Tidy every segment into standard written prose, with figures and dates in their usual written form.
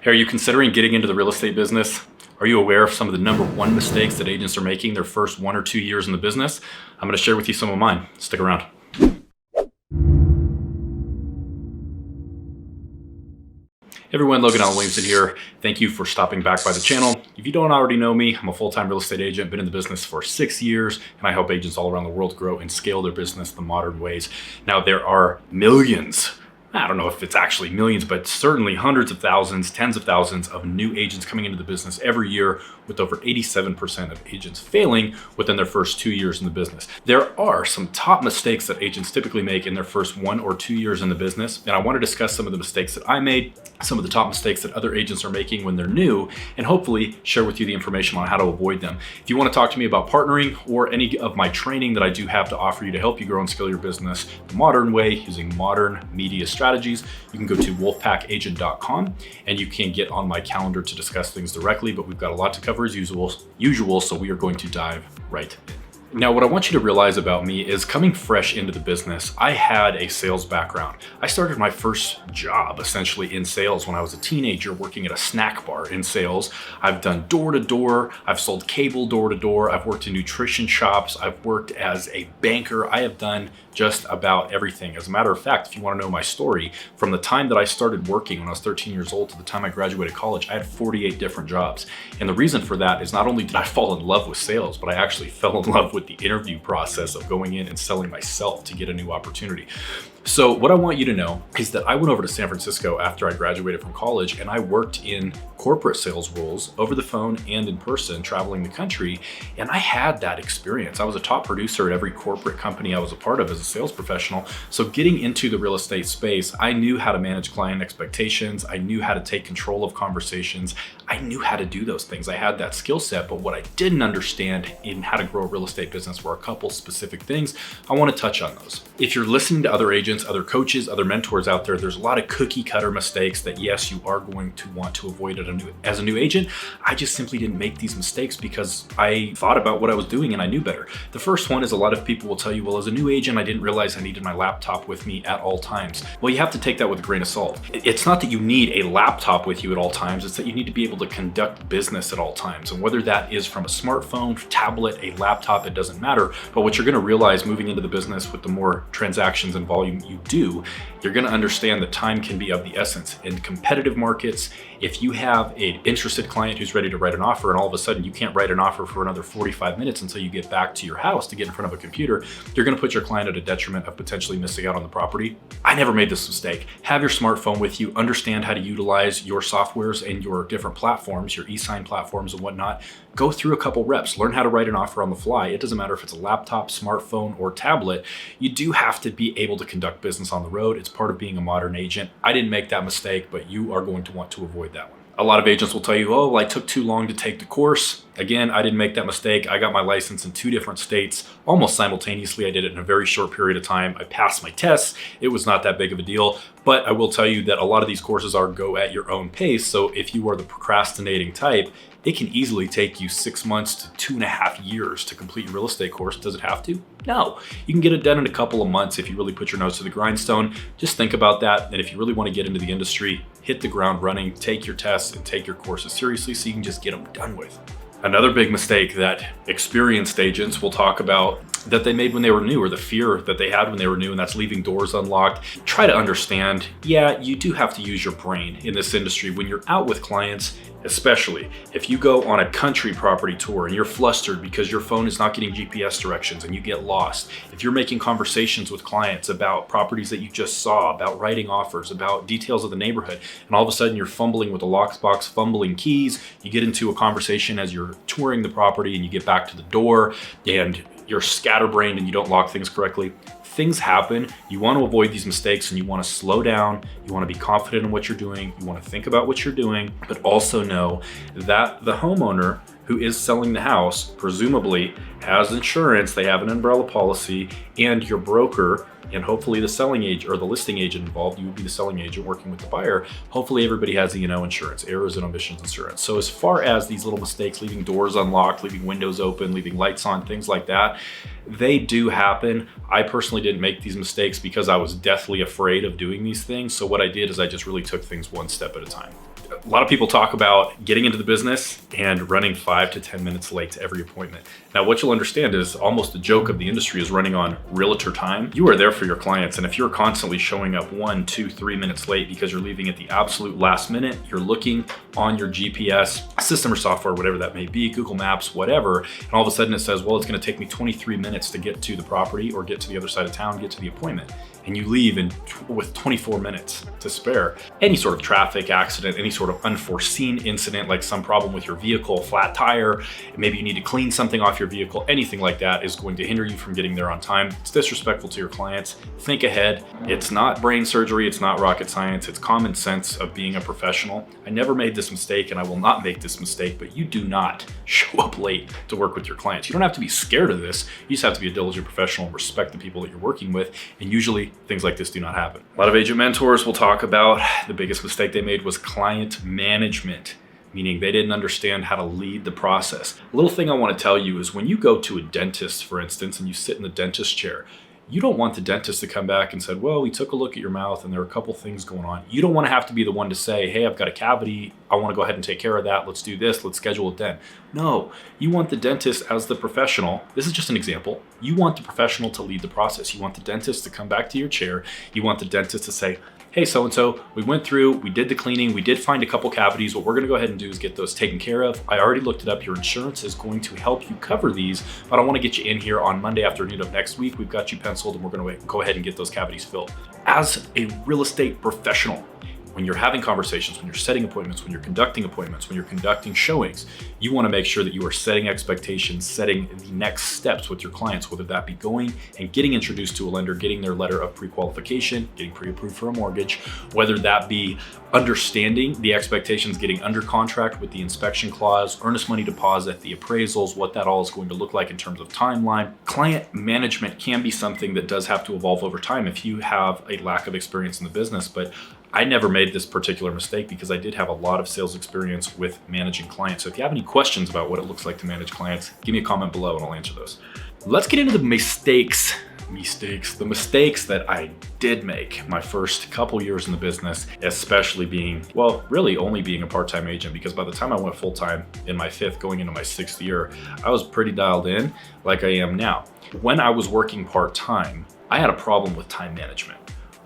Hey, are you considering getting into the real estate business? Are you aware of some of the #1 mistakes that agents are making their first 1 or 2 years in the business? I'm going to share with you some of mine. Stick around. Hey everyone, Logan Williamson here. Thank you for stopping back by the channel. If you don't already know me, I'm a full-time real estate agent, been in the business for 6 years, and I help agents all around the world grow and scale their business the modern ways. Now, there are millions, I don't know if it's actually millions, but certainly hundreds of thousands, tens of thousands of new agents coming into the business every year, with over 87% of agents failing within their first 2 years in the business. There are some top mistakes that agents typically make in their first 1 or 2 years in the business, and I want to discuss some of the mistakes that I made, some of the top mistakes that other agents are making when they're new, and hopefully share with you the information on how to avoid them. If you want to talk to me about partnering or any of my training that I do have to offer you to help you grow and scale your business the modern way using modern media strategies, you can go to wolfpackagent.com and you can get on my calendar to discuss things directly, but we've got a lot to cover as usual, so we are going to dive right in. Now, what I want you to realize about me is coming fresh into the business, I had a sales background. I started my first job essentially in sales when I was a teenager working at a snack bar in sales. I've done door-to-door, I've sold cable door-to-door, I've worked in nutrition shops, I've worked as a banker, I have done just about everything. As a matter of fact, if you want to know my story, from the time that I started working when I was 13 years old to the time I graduated college, I had 48 different jobs. And the reason for that is not only did I fall in love with sales, but I actually fell in love with the interview process of going in and selling myself to get a new opportunity. So what I want you to know is that I went over to San Francisco after I graduated from college, and I worked in corporate sales roles over the phone and in person, traveling the country. And I had that experience. I was a top producer at every corporate company I was a part of as a sales professional. So getting into the real estate space, I knew how to manage client expectations. I knew how to take control of conversations. I knew how to do those things. I had that skill set, but what I didn't understand in how to grow a real estate business were a couple specific things. I want to touch on those. If you're listening to other agents, other coaches, other mentors out there, there's a lot of cookie cutter mistakes that yes, you are going to want to avoid as a new agent. I just simply didn't make these mistakes because I thought about what I was doing and I knew better. The first one is a lot of people will tell you, well, as a new agent, I didn't realize I needed my laptop with me at all times. Well, you have to take that with a grain of salt. It's not that you need a laptop with you at all times, it's that you need to be able to conduct business at all times. And whether that is from a smartphone, tablet, a laptop, it doesn't matter. But what you're gonna realize moving into the business with the more transactions and volume you do, you're gonna understand that time can be of the essence. In competitive markets, if you have an interested client who's ready to write an offer and all of a sudden you can't write an offer for another 45 minutes until you get back to your house to get in front of a computer, you're gonna put your client at a detriment of potentially missing out on the property. I never made this mistake. Have your smartphone with you, understand how to utilize your softwares and your different platforms, your e-sign platforms and whatnot. Go through a couple reps, learn how to write an offer on the fly. It doesn't matter if it's a laptop, smartphone, or tablet. You do have to be able to conduct business on the road. It's part of being a modern agent. I didn't make that mistake, but you are going to want to avoid that one. A lot of agents will tell you, oh, well, I took too long to take the course. Again, I didn't make that mistake. I got my license in 2 different states almost simultaneously. I did it in a very short period of time. I passed my tests. It was not that big of a deal, but I will tell you that a lot of these courses are go at your own pace. So if you are the procrastinating type, it can easily take you 6 months to 2.5 years to complete your real estate course. Does it have to? No. You can get it done in a couple of months if you really put your nose to the grindstone. Just think about that. And if you really want to get into the industry, hit the ground running, take your tests and take your courses seriously so you can just get them done with. Another big mistake that experienced agents will talk about that they made when they were new, or the fear that they had when they were new, and that's leaving doors unlocked. Try to understand, yeah, you do have to use your brain in this industry when you're out with clients, especially if you go on a country property tour and you're flustered because your phone is not getting GPS directions and you get lost. If you're making conversations with clients about properties that you just saw, about writing offers, about details of the neighborhood, and all of a sudden you're fumbling with a lockbox, fumbling keys, you get into a conversation as you're touring the property and you get back to the door and you're scatterbrained and you don't lock things correctly. Things happen. You want to avoid these mistakes and you want to slow down. You want to be confident in what you're doing. You want to think about what you're doing, but also know that the homeowner who is selling the house presumably has insurance, they have an umbrella policy, and your broker and hopefully the selling agent or the listing agent involved, you would be the selling agent working with the buyer. Hopefully everybody has E&O insurance, errors and omissions insurance. So as far as these little mistakes, leaving doors unlocked, leaving windows open, leaving lights on, things like that, they do happen. I personally didn't make these mistakes because I was deathly afraid of doing these things. So what I did is I just really took things one step at a time. A lot of people talk about getting into the business and running 5 to 10 minutes late to every appointment. Now, what you'll understand is almost the joke of the industry is running on realtor time. You are there for your clients. And if you're constantly showing up 1, 2, 3 minutes late because you're leaving at the absolute last minute, you're looking on your GPS system or software, whatever that may be, Google Maps, whatever, and all of a sudden it says, well, it's going to take me 23 minutes to get to the property or get to the other side of town, get to the appointment. And you leave with 24 minutes to spare. Any sort of traffic accident, any sort of unforeseen incident, like some problem with your vehicle, flat tire, maybe you need to clean something off your vehicle, anything like that is going to hinder you from getting there on time. It's disrespectful to your clients. Think ahead. It's not brain surgery. It's not rocket science. It's common sense of being a professional. I never made this mistake and I will not make this mistake, but you do not show up late to work with your clients. You don't have to be scared of this. You just have to be a diligent professional and respect the people that you're working with. And usually things like this do not happen. A lot of agent mentors will talk about the biggest mistake they made was client management, meaning they didn't understand how to lead the process. A little thing I want to tell you is when you go to a dentist, for instance, and you sit in the dentist chair, you don't want the dentist to come back and say, well, we took a look at your mouth and there are a couple things going on. You don't want to have to be the one to say, hey, I've got a cavity. I want to go ahead and take care of that. Let's do this. Let's schedule it then. No, you want the dentist as the professional. This is just an example. You want the professional to lead the process. You want the dentist to come back to your chair. You want the dentist to say, hey, so-and-so, we went through, we did the cleaning, we did find a couple cavities. What we're gonna go ahead and do is get those taken care of. I already looked it up. Your insurance is going to help you cover these, but I wanna get you in here on Monday afternoon of next week. We've got you penciled and we're gonna go ahead and get those cavities filled. As a real estate professional, when you're having conversations, when you're setting appointments, when you're conducting appointments, when you're conducting showings, you want to make sure that you are setting expectations, setting the next steps with your clients, whether that be going and getting introduced to a lender, getting their letter of pre-qualification, getting pre-approved for a mortgage, whether that be understanding the expectations, getting under contract with the inspection clause, earnest money deposit, the appraisals, what that all is going to look like in terms of timeline. Client management can be something that does have to evolve over time if you have a lack of experience in the business, but I never made this particular mistake because I did have a lot of sales experience with managing clients. So if you have any questions about what it looks like to manage clients, give me a comment below and I'll answer those. Let's get into the mistakes that I did make my first couple years in the business, especially being, well, really only being a part-time agent, because by the time I went full-time in my 5th, going into my 6th year, I was pretty dialed in like I am now. When I was working part-time, I had a problem with time management.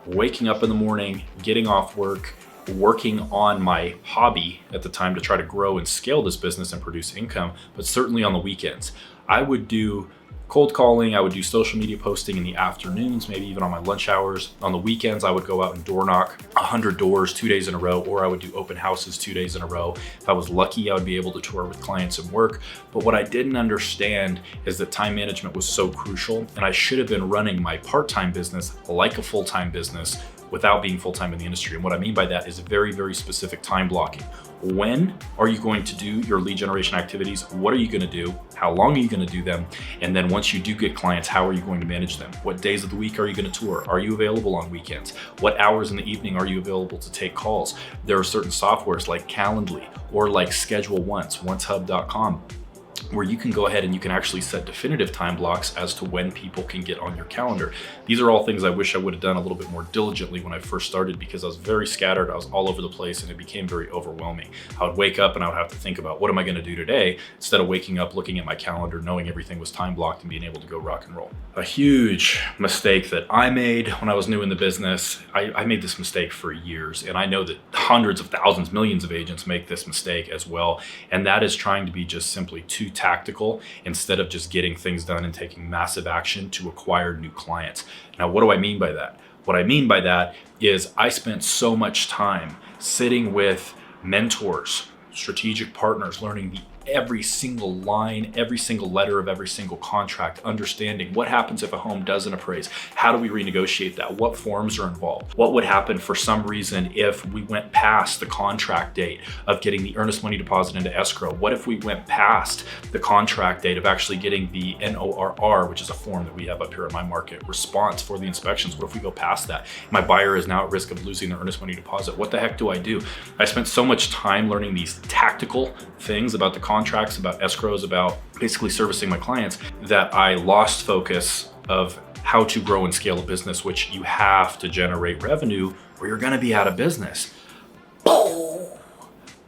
Waking up in the morning, getting off work, working on my hobby at the time to try to grow and scale this business and produce income, but certainly on the weekends. I would do cold calling, I would do social media posting in the afternoons, maybe even on my lunch hours. On the weekends, I would go out and door knock 100 doors 2 days in a row, or I would do open houses 2 days in a row. If I was lucky, I would be able to tour with clients and work. But what I didn't understand is that time management was so crucial, and I should have been running my part-time business like a full-time business without being full-time in the industry. And what I mean by that is very, very specific time blocking. When are you going to do your lead generation activities? What are you going to do? How long are you going to do them? And then once you do get clients, how are you going to manage them? What days of the week are you going to tour? Are you available on weekends? What hours in the evening are you available to take calls? There are certain softwares like Calendly or like Schedule Once, oncehub.com, where you can go ahead and you can actually set definitive time blocks as to when people can get on your calendar. These are all things I wish I would have done a little bit more diligently when I first started, because I was very scattered, I was all over the place, and it became very overwhelming. I would wake up and I would have to think about, what am I going to do today, instead of waking up, looking at my calendar, knowing everything was time blocked and being able to go rock and roll. A huge mistake that I made when I was new in the business, I made this mistake for years, and I know that hundreds of thousands, millions of agents make this mistake as well, and that is trying to be just simply too tactical instead of just getting things done and taking massive action to acquire new clients. Now, what do I mean by that? What I mean by that is I spent so much time sitting with mentors, strategic partners, learning every single line, every single letter of every single contract, understanding what happens if a home doesn't appraise, how do we renegotiate that, what forms are involved, what would happen for some reason if we went past the contract date of getting the earnest money deposit into escrow, what if we went past the contract date of actually getting the NORR, which is a form that we have up here in my market, response for the inspections, what if we go past that? My buyer is now at risk of losing their earnest money deposit. What the heck do I do? I spent so much time learning these tactical things about the contracts, about escrows, about basically servicing my clients, that I lost focus of how to grow and scale a business, which you have to generate revenue or you're gonna be out of business.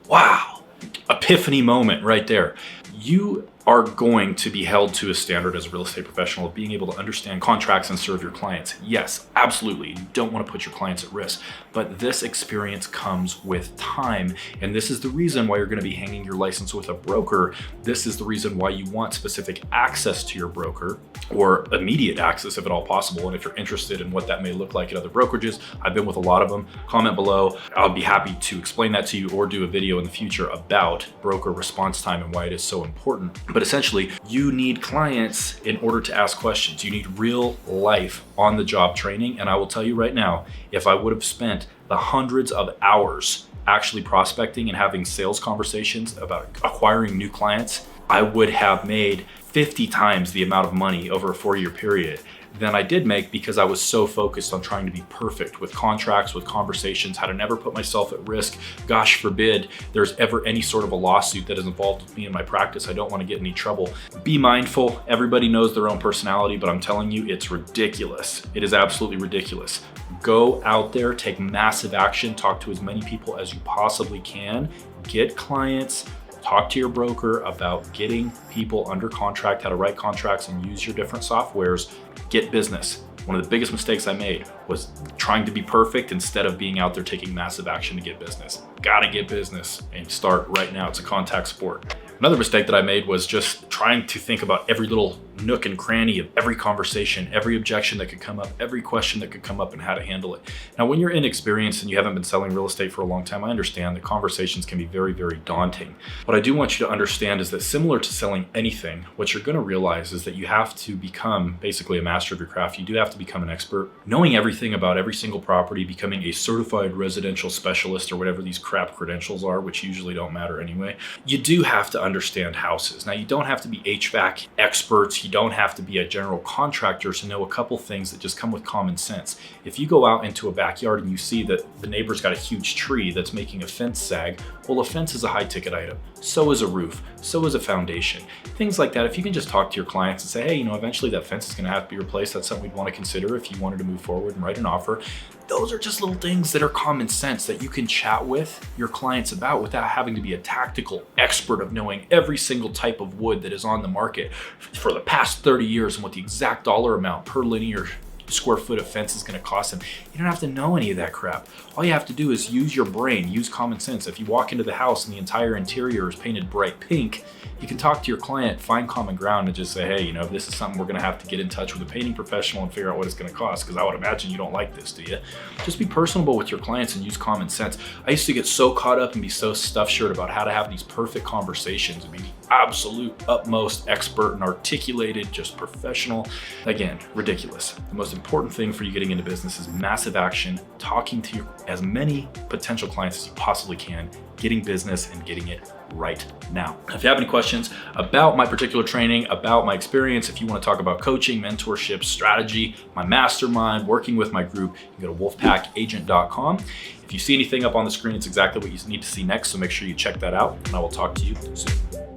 wow, epiphany moment right there. You are going to be held to a standard as a real estate professional of being able to understand contracts and serve your clients. Yes, absolutely. You don't want to put your clients at risk, but this experience comes with time. And this is the reason why you're going to be hanging your license with a broker. This is the reason why you want specific access to your broker, or immediate access if at all possible. And if you're interested in what that may look like at other brokerages, I've been with a lot of them. Comment below. I'll be happy to explain that to you or do a video in the future about broker response time and why it is so important. But essentially, you need clients in order to ask questions. You need real life on the job training. And I will tell you right now, if I would have spent the hundreds of hours actually prospecting and having sales conversations about acquiring new clients, I would have made 50 times the amount of money over a 4-year period than I did make, because I was so focused on trying to be perfect with contracts, with conversations, how to never put myself at risk. Gosh forbid there's ever any sort of a lawsuit that is involved with me in my practice. I don't want to get in any trouble. Be mindful. Everybody knows their own personality, but I'm telling you, it's ridiculous. It is absolutely ridiculous. Go out there, take massive action, talk to as many people as you possibly can, get clients. Talk to your broker about getting people under contract, how to write contracts and use your different softwares. Get business. One of the biggest mistakes I made was trying to be perfect instead of being out there taking massive action to get business. Gotta get business and start right now. It's a contact sport. Another mistake that I made was just trying to think about every little nook and cranny of every conversation, every objection that could come up, every question that could come up, and how to handle it. Now, when you're inexperienced and you haven't been selling real estate for a long time, I understand that conversations can be very, very daunting. What I do want you to understand is that, similar to selling anything, what you're gonna realize is that you have to become basically a master of your craft. You do have to become an expert. Knowing everything about every single property, becoming a certified residential specialist, or whatever these crap credentials are, which usually don't matter anyway. You do have to understand houses. Now, you don't have to be HVAC experts. You don't have to be a general contractor to know a couple things that just come with common sense. If you go out into a backyard and you see that the neighbor's got a huge tree that's making a fence sag, well, a fence is a high ticket item. So is a roof. So is a foundation. Things like that. If you can just talk to your clients and say, hey, eventually that fence is going to have to be replaced. That's something we'd want to consider if you wanted to move forward and write an offer. Those are just little things that are common sense that you can chat with your clients about without having to be a tactical expert of knowing every single type of wood that is on the market for the past 30 years and what the exact dollar amount per linear square foot of fence is going to cost them. You don't have to know any of that crap. All you have to do is use your brain, use common sense. If you walk into the house and the entire interior is painted bright pink, you can talk to your client, find common ground, and just say, hey, this is something we're going to have to get in touch with a painting professional and figure out what it's going to cost, because I would imagine you don't like this, do you? Just be personable with your clients and use common sense. I used to get so caught up and be so stuffed shirt about how to have these perfect conversations and be the absolute utmost expert and articulated, just professional. Again, ridiculous. The most important thing for you getting into business is massive action, talking to as many potential clients as you possibly can, getting business and getting it right now. If you have any questions about my particular training, about my experience, if you want to talk about coaching, mentorship, strategy, my mastermind, working with my group, you go to wolfpackagent.com. If you see anything up on the screen, it's exactly what you need to see next. So make sure you check that out, and I will talk to you soon.